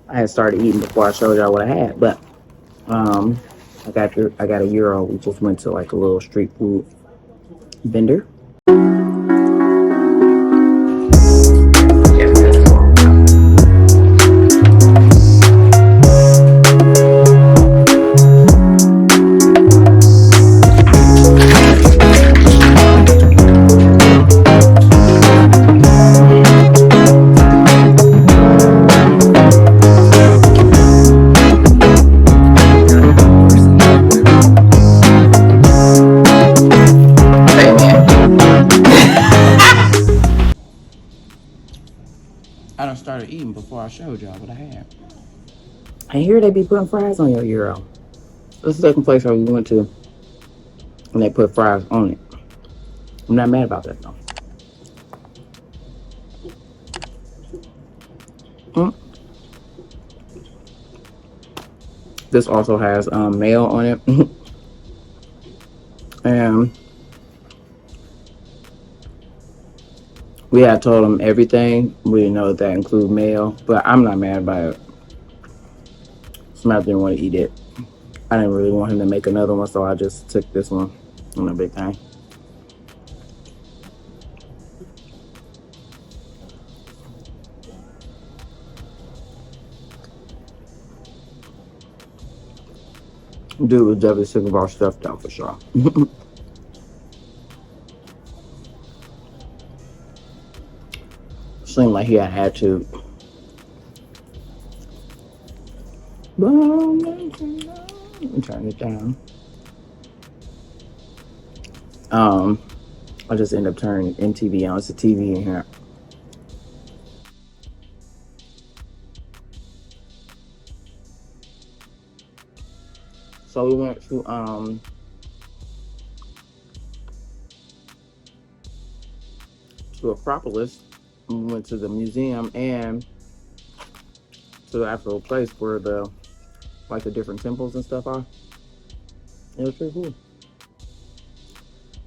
I had started eating before I showed y'all what I had, but um, I got a euro. We just went to like a little street food vendor. I done started eating before I showed y'all what I had. I hear they be putting fries on your euro. This is the second place I we went to, and they put fries on it. I'm not mad about that though. Mm. This also has mayo on it, and we had told them everything. We didn't know that include mayo, but I'm not mad about it. Somebody didn't want to eat it. I didn't really want him to make another one, so I just took this one on a big thing. Dude was definitely sick of our stuff though, for sure. Seemed like he had attitude. Let me turn it down. I just end up turning MTV on. It's a TV in here. So we went to Acropolis. We went to the museum and to the actual place where the like the different temples and stuff are. It was pretty cool.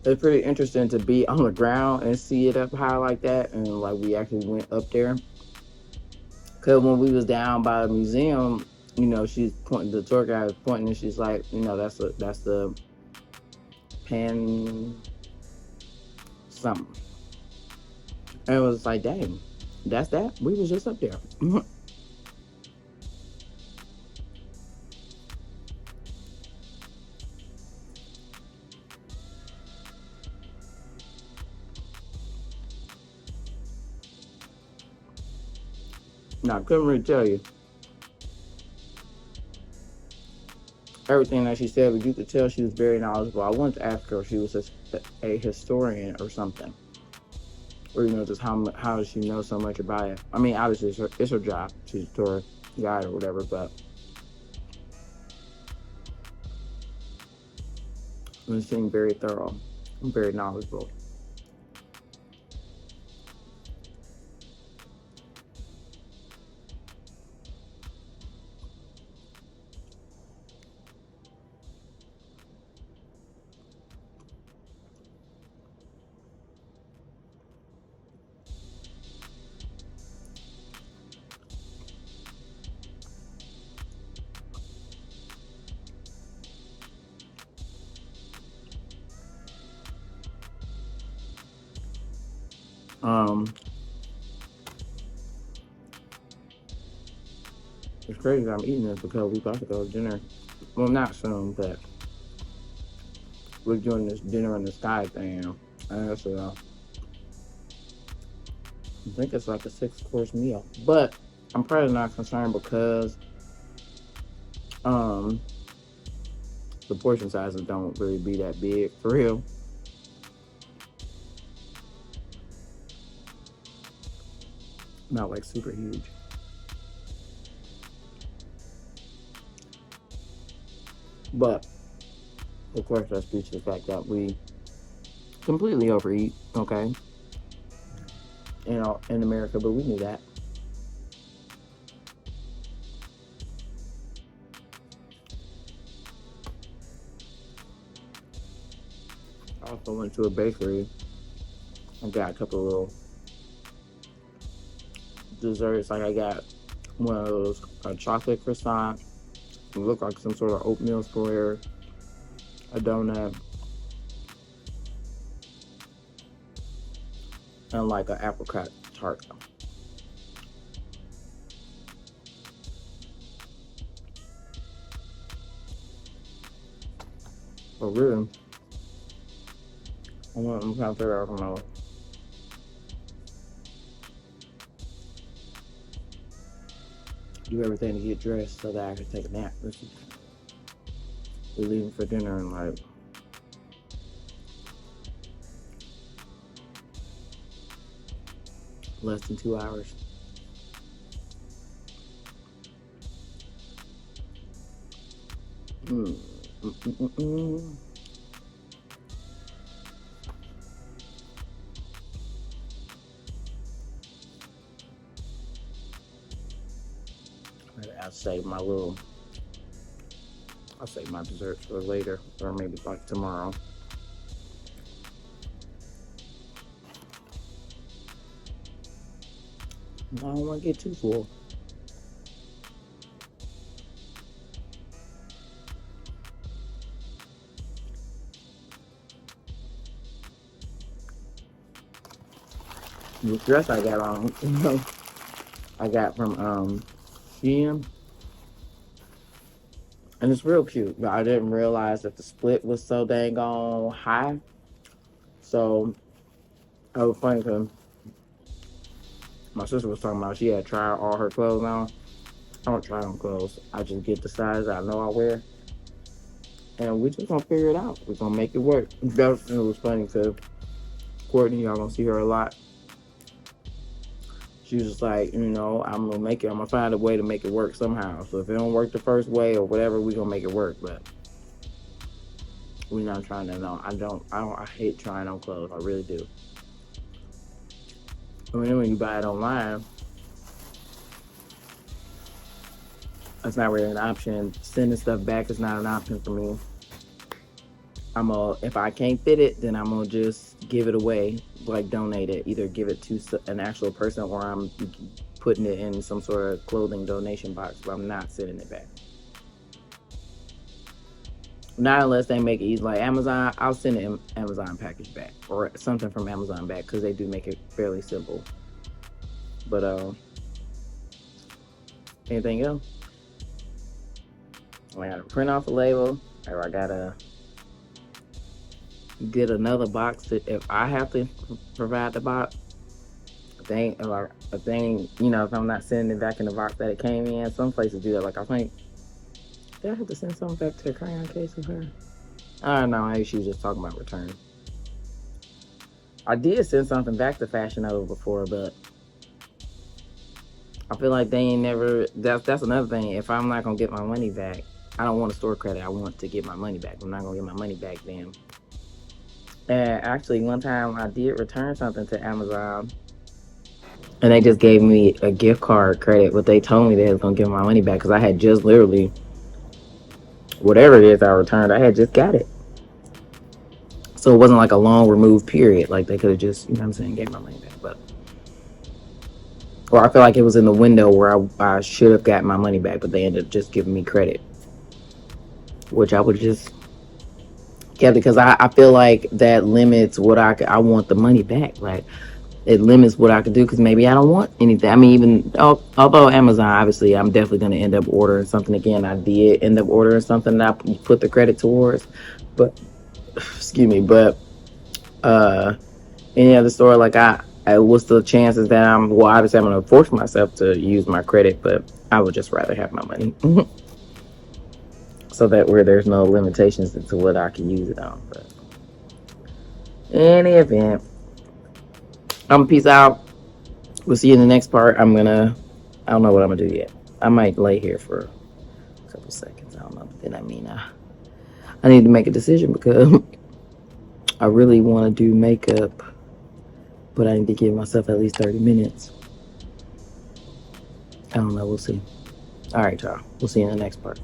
It's pretty interesting to be on the ground and see it up high like that, and like we actually went up there. Cause when we was down by the museum, you know, she's pointing. The tour guide was pointing, and she's like, you know, that's the pen something, and it was like, dang, that's that. We was just up there. Now I couldn't really tell you everything that she said, but you could tell she was very knowledgeable. I wanted to ask her if she was a historian or something, or you know, just how does she know so much about it? I mean, obviously it's her job. She's a tour guide or whatever, but it seemed very thorough and very knowledgeable. Um, it's crazy that I'm eating this because we about to go to dinner. Well, not soon, but we're doing this dinner in the sky thing, and it's I think it's like a 6-course meal. But I'm probably not concerned because um the portion sizes don't really be that big for real. Not like super huge. But of course that speaks to the fact that we completely overeat, okay? You know, in America, but we knew that. I also went to a bakery and got a couple of little desserts. Like I got one of those chocolate croissant. It looked like some sort of oatmeal square, a donut, and like an apricot tart. But really, I'm trying to figure out, do everything to get dressed so that I can take a nap. We're leaving for dinner in like less than 2 hours. Mm. Mm-mm-mm. I'll save my dessert for later, or maybe like tomorrow. I don't want to get too full. The dress I got on, I got from Shein, and it's real cute. But I didn't realize that the split was so dang on high. So I was funny because my sister was talking about she had tried all her clothes on. I don't try on clothes. I just get the size I know I wear, and we just gonna figure it out. We're gonna make it work. It was funny because Courtney, y'all gonna see her a lot. She was just like, I'm gonna make it. I'm gonna find a way to make it work somehow. So if it don't work the first way or whatever, we gonna make it work. But we're not trying to. No, I don't. I hate trying on clothes. I really do. I mean, when you buy it online, that's not really an option. Sending stuff back is not an option for me. If I can't fit it, then I'm gonna just give it away, like donate it. Either give it to an actual person, or I'm putting it in some sort of clothing donation box. But I'm not sending it back. Not unless they make it easy, like Amazon. I'll send an Amazon package back or something from Amazon back because they do make it fairly simple. But anything else? I gotta print off a label, or I gotta get another box if I have to provide the box. If I'm not sending it back in the box that it came in, some places do that. Like I think, did I have to send something back to the crayon case with her? I don't know. Maybe she was just talking about return. I did send something back to Fashion Nova before, but I feel like they ain't never. That's another thing. If I'm not gonna get my money back, I don't want a store credit. I want to get my money back. I'm not gonna get my money back then. And actually, one time I did return something to Amazon, and they just gave me a gift card credit. But they told me they was gonna give my money back because I had just literally whatever it is I returned. I had just got it, so it wasn't like a long removed period. Like they could have just, gave my money back. But or I feel like it was in the window where I should have got my money back, but they ended up just giving me credit, which I would just kept it because I feel like that limits what I want the money back. Like it limits what I could do because maybe I don't want anything. I mean, even although Amazon, obviously, I'm definitely going to end up ordering something again. I did end up ordering something that I put the credit towards, but excuse me, but any other store, like what's the chances that obviously I'm going to force myself to use my credit, but I would just rather have my money. So that where there's no limitations into what I can use it on. But in any event, I'm gonna peace out. We'll see you in the next part. I don't know what I'm gonna do yet. I might lay here for a couple seconds. I don't know. But then I need to make a decision because I really want to do makeup, but I need to give myself at least 30 minutes. I don't know. We'll see. All right, y'all. We'll see you in the next part.